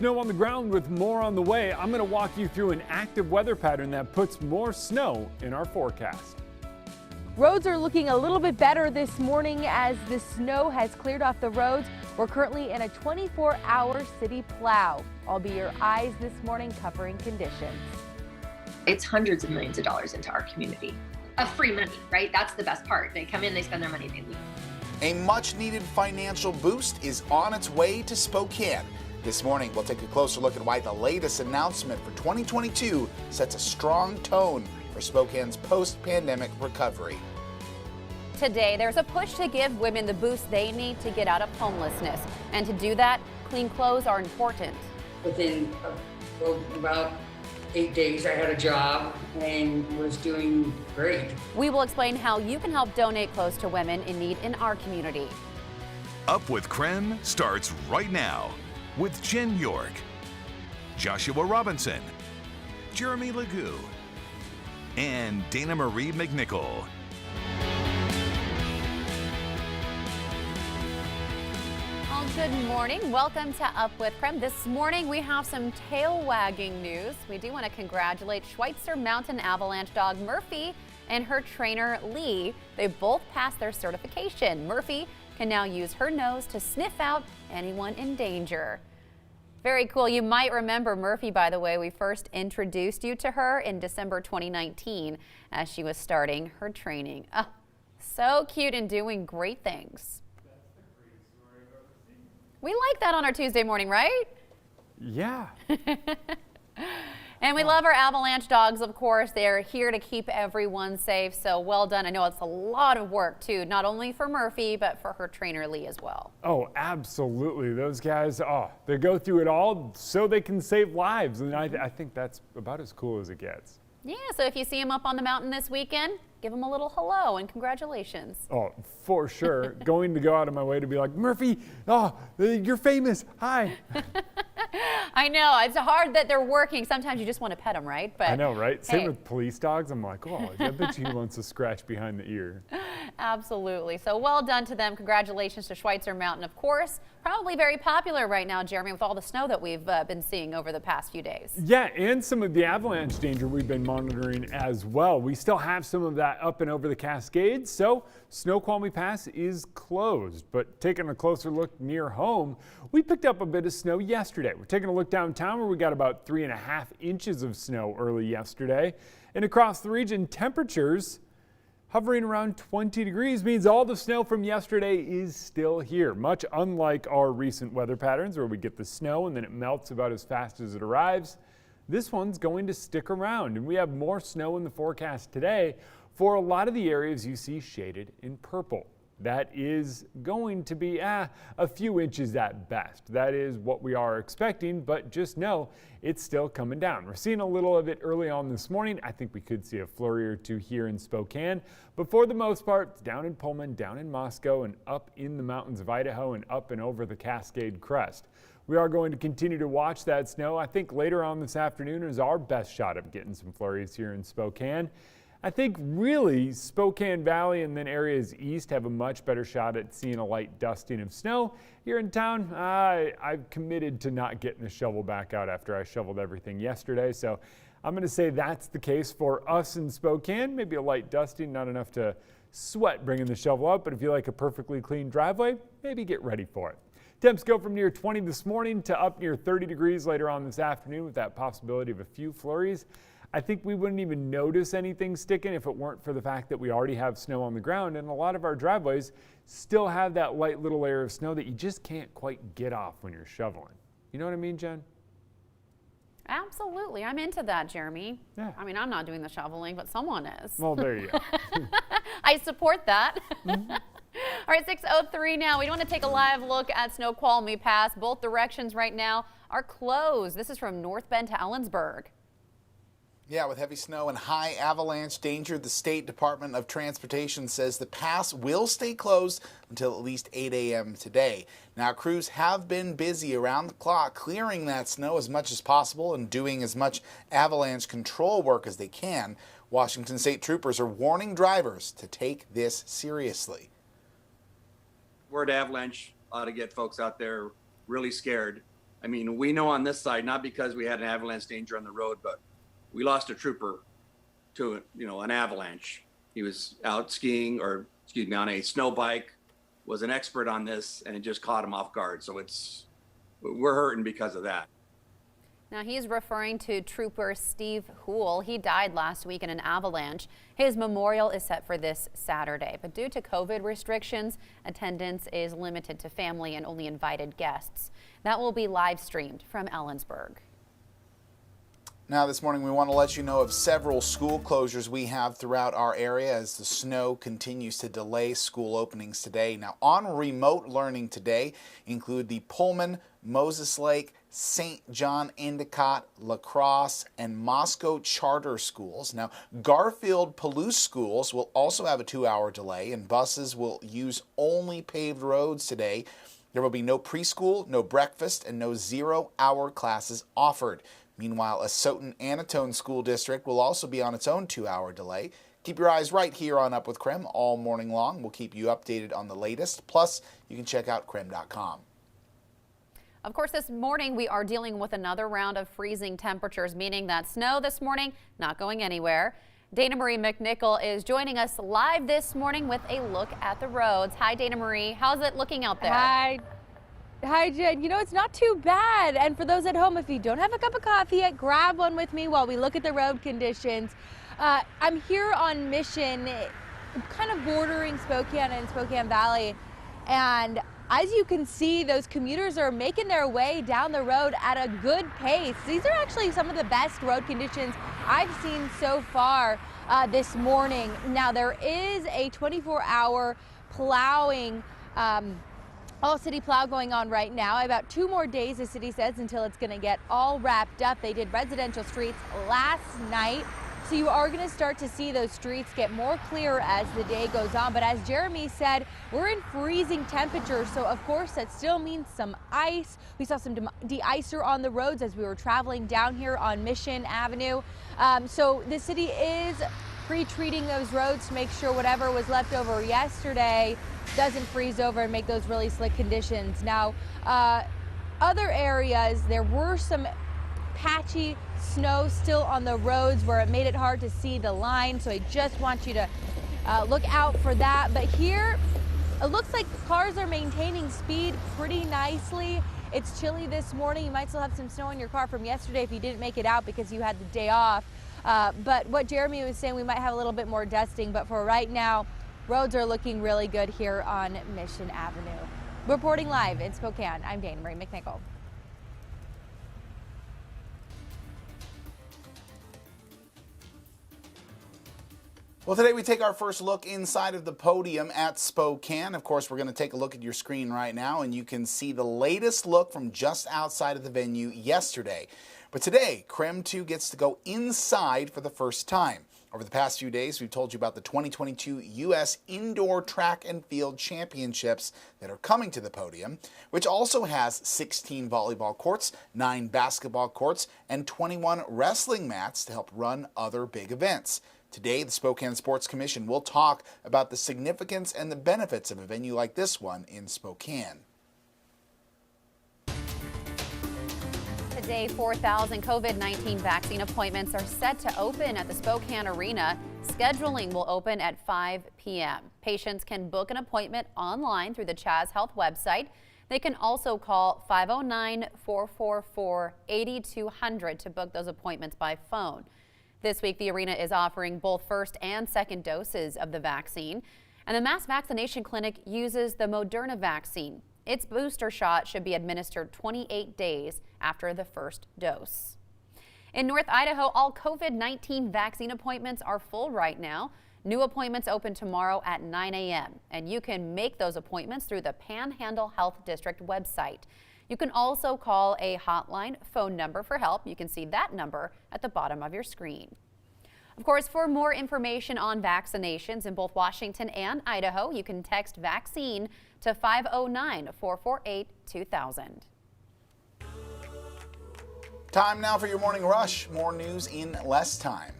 snow on the ground with more on the way. I'm going to walk you through an active weather pattern that puts more snow in our forecast. Roads are looking a little bit better this morning as the snow has cleared off the roads. We're currently in a 24-hour city plow. I'll be your eyes this morning covering conditions. It's hundreds of millions of dollars into our community of free money, right? That's the best part. They come in, they spend their money, they leave. A much-needed financial boost is on its way to Spokane. This morning, we'll take a closer look at why the latest announcement for 2022 sets a strong tone for Spokane's post-pandemic recovery. Today, there's a push to give women the boost they need to get out of homelessness. And to do that, clean clothes are important. Within about 8 days, I had a job and was doing great. We will explain how you can help donate clothes to women in need in our community. Up with KREM starts right now with Jen York, Joshua Robinson, Jeremy Legoo, and Dana Marie McNichol. Well, good morning. Welcome to Up with KREM. This morning we have some tail-wagging news. We do want to congratulate Schweitzer Mountain Avalanche dog Murphy and her trainer Lee. They both passed their certification. Murphy can now use her nose to sniff out anyone in danger. Very cool. You might remember Murphy, by the way. We first introduced you to her in December 2019 as she was starting her training. Oh, so cute and doing great things. We like that on our Tuesday morning, right? Yeah. And we love our Avalanche dogs, of course. They're here to keep everyone safe, so well done. I know it's a lot of work, too, not only for Murphy, but for her trainer, Lee, as well. Oh, absolutely. Those guys, they go through it all so they can save lives, and I think that's about as cool as it gets. Yeah, so if you see them up on the mountain this weekend, give them a little hello and congratulations. Oh, for sure. Going to go out of my way to be like, Murphy, you're famous. Hi. I know. It's hard that they're working. Sometimes you just want to pet them, right? But I know, right? Same hey. with police dogs. I'm like, I bet you he wants to scratch behind the ear. Absolutely. So well done to them. Congratulations to Schweitzer Mountain, of course. Probably very popular right now, Jeremy, with all the snow that we've been seeing over the past few days. Yeah, and some of the avalanche danger we've been monitoring as well. We still have some of that up and over the Cascades, so Snoqualmie Pass is closed. But taking a closer look near home, we picked up a bit of snow yesterday. We're taking a look downtown where we got about 3.5 inches of snow early yesterday. And across the region, temperatures hovering around 20 degrees means all the snow from yesterday is still here, much unlike our recent weather patterns where we get the snow and then it melts about as fast as it arrives. This one's going to stick around, and we have more snow in the forecast today for a lot of the areas you see shaded in purple. That is going to be a few inches at best. That is what we are expecting, but just know it's still coming down. We're seeing a little of it early on this morning. I think we could see a flurry or two here in Spokane, but for the most part, down in Pullman, down in Moscow, and up in the mountains of Idaho and up and over the Cascade Crest. We are going to continue to watch that snow. I think later on this afternoon is our best shot of getting some flurries here in Spokane. I think really Spokane Valley and then areas east have a much better shot at seeing a light dusting of snow. Here in town, I've committed to not getting the shovel back out after I shoveled everything yesterday. So I'm going to say that's the case for us in Spokane. Maybe a light dusting, not enough to sweat bringing the shovel up. But if you like a perfectly clean driveway, maybe get ready for it. Temps go from near 20 this morning to up near 30 degrees later on this afternoon with that possibility of a few flurries. I think we wouldn't even notice anything sticking if it weren't for the fact that we already have snow on the ground, and a lot of our driveways still have that light little layer of snow that you just can't quite get off when you're shoveling. You know what I mean, Jen? Absolutely. I'm into that, Jeremy. Yeah. I mean, I'm not doing the shoveling, but someone is. Well, there you go. I support that. Mm-hmm. All right, 6:03 now. We want to take a live look at Snoqualmie Pass. Both directions right now are closed. This is from North Bend to Ellensburg. Yeah, with heavy snow and high avalanche danger, the State Department of Transportation says the pass will stay closed until at least 8 a.m. today. Now, crews have been busy around the clock clearing that snow as much as possible and doing as much avalanche control work as they can. Washington State troopers are warning drivers to take this seriously. Word avalanche ought to get folks out there really scared. I mean, we know on this side, not because we had an avalanche danger on the road, but we lost a trooper to, an avalanche. He was out skiing, on a snow bike, was an expert on this, and it just caught him off guard. So we're hurting because of that. Now he's referring to Trooper Steve Houle. He died last week in an avalanche. His memorial is set for this Saturday, but due to COVID restrictions, attendance is limited to family and only invited guests. That will be live streamed from Ellensburg. Now this morning we want to let you know of several school closures we have throughout our area as the snow continues to delay school openings today. Now on remote learning today include the Pullman, Moses Lake, St. John Endicott, La Crosse, and Moscow charter schools. Now Garfield Palouse schools will also have a 2-hour delay, and buses will use only paved roads today. There will be no preschool, no breakfast, and no 0-hour classes offered. Meanwhile, a Soton-Anatone school district will also be on its own 2-hour delay. Keep your eyes right here on Up with KREM all morning long. We'll keep you updated on the latest. Plus, you can check out KREM.com. Of course, this morning we are dealing with another round of freezing temperatures, meaning that snow this morning not going anywhere. Dana Marie McNichol is joining us live this morning with a look at the roads. Hi, Dana Marie. How's it looking out there? Hi, Jen. It's not too bad. And for those at home, if you don't have a cup of coffee yet, grab one with me while we look at the road conditions. I'm here on Mission, kind of bordering Spokane and Spokane Valley. And as you can see, those commuters are making their way down the road at a good pace. These are actually some of the best road conditions I've seen so far this morning. Now, there is a 24-hour plowing all-city plow going on right now. About 2 more days, the city says, until it's going to get all wrapped up. They did residential streets last night, so you are going to start to see those streets get more clear as the day goes on. But as Jeremy said, we're in freezing temperatures, so of course that still means some ice. We saw some de-icer on the roads as we were traveling down here on Mission Avenue. So the city is pre-treating those roads to make sure whatever was left over yesterday doesn't freeze over and make those really slick conditions. Now, other areas, there were some patchy snow still on the roads where it made it hard to see the line, so I just want you to look out for that. But here, it looks like cars are maintaining speed pretty nicely. It's chilly this morning. You might still have some snow in your car from yesterday if you didn't make it out because you had the day off. But what Jeremy was saying, we might have a little bit more dusting, but for right now, roads are looking really good here on Mission Avenue. Reporting live in Spokane, I'm Dana Marie McNichol. Well, today we take our first look inside of the podium at Spokane. Of course, we're going to take a look at your screen right now, and you can see the latest look from just outside of the venue yesterday. But today, KREM 2 gets to go inside for the first time. Over the past few days, we've told you about the 2022 U.S. Indoor Track and Field Championships that are coming to the podium, which also has 16 volleyball courts, 9 basketball courts, and 21 wrestling mats to help run other big events. Today, the Spokane Sports Commission will talk about the significance and the benefits of a venue like this one in Spokane. Today, 4,000 COVID-19 vaccine appointments are set to open at the Spokane Arena. Scheduling will open at 5 p.m. Patients can book an appointment online through the Chaz Health website. They can also call 509-444-8200 to book those appointments by phone. This week, the arena is offering both first and second doses of the vaccine, and the mass vaccination clinic uses the Moderna vaccine. Its booster shot should be administered 28 days after the first dose. In North Idaho, all COVID-19 vaccine appointments are full right now. New appointments open tomorrow at 9 a.m., and you can make those appointments through the Panhandle Health District website. You can also call a hotline phone number for help. You can see that number at the bottom of your screen. Of course, for more information on vaccinations in both Washington and Idaho, you can text vaccine to 509-448-2000. Time now for your morning rush. More news in less time.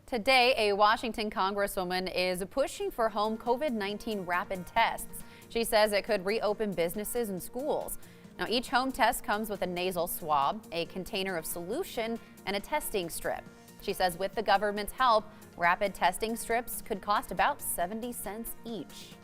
Today, a Washington congresswoman is pushing for home COVID-19 rapid tests. She says it could reopen businesses and schools. Now, each home test comes with a nasal swab, a container of solution, and a testing strip. She says with the government's help, rapid testing strips could cost about 70 cents each.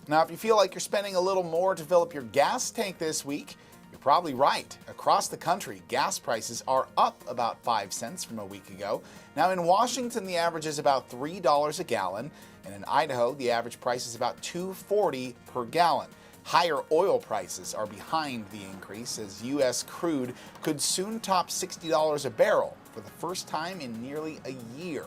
Now, if you feel like you're spending a little more to fill up your gas tank this week, you're probably right. Across the country, gas prices are up about 5 cents from a week ago. Now, in Washington, the average is about $3 a gallon, and in Idaho, the average price is about $2.40 per gallon. Higher oil prices are behind the increase, as U.S. crude could soon top $60 a barrel for the first time in nearly a year.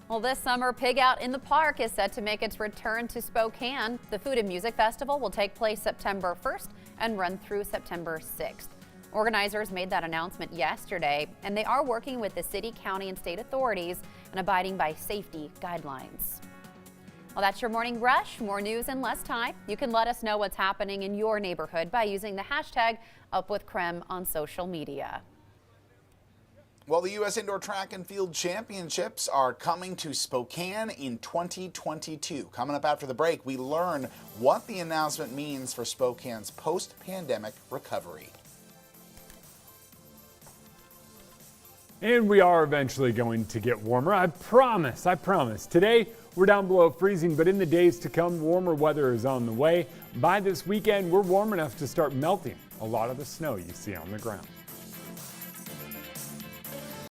Well, this summer, Pig Out in the Park is set to make its return to Spokane. The Food and Music Festival will take place September 1st and run through September 6th. Organizers made that announcement yesterday, and they are working with the city, county, and state authorities and abiding by safety guidelines. Well, that's your morning rush. More news in less time. You can let us know what's happening in your neighborhood by using the hashtag #UpWithKrem on social media. Well, the U.S. Indoor Track and Field Championships are coming to Spokane in 2022. Coming up after the break, we learn what the announcement means for Spokane's post-pandemic recovery. And we are eventually going to get warmer. I promise. Today, we're down below freezing, but in the days to come, warmer weather is on the way. By this weekend, we're warm enough to start melting a lot of the snow you see on the ground.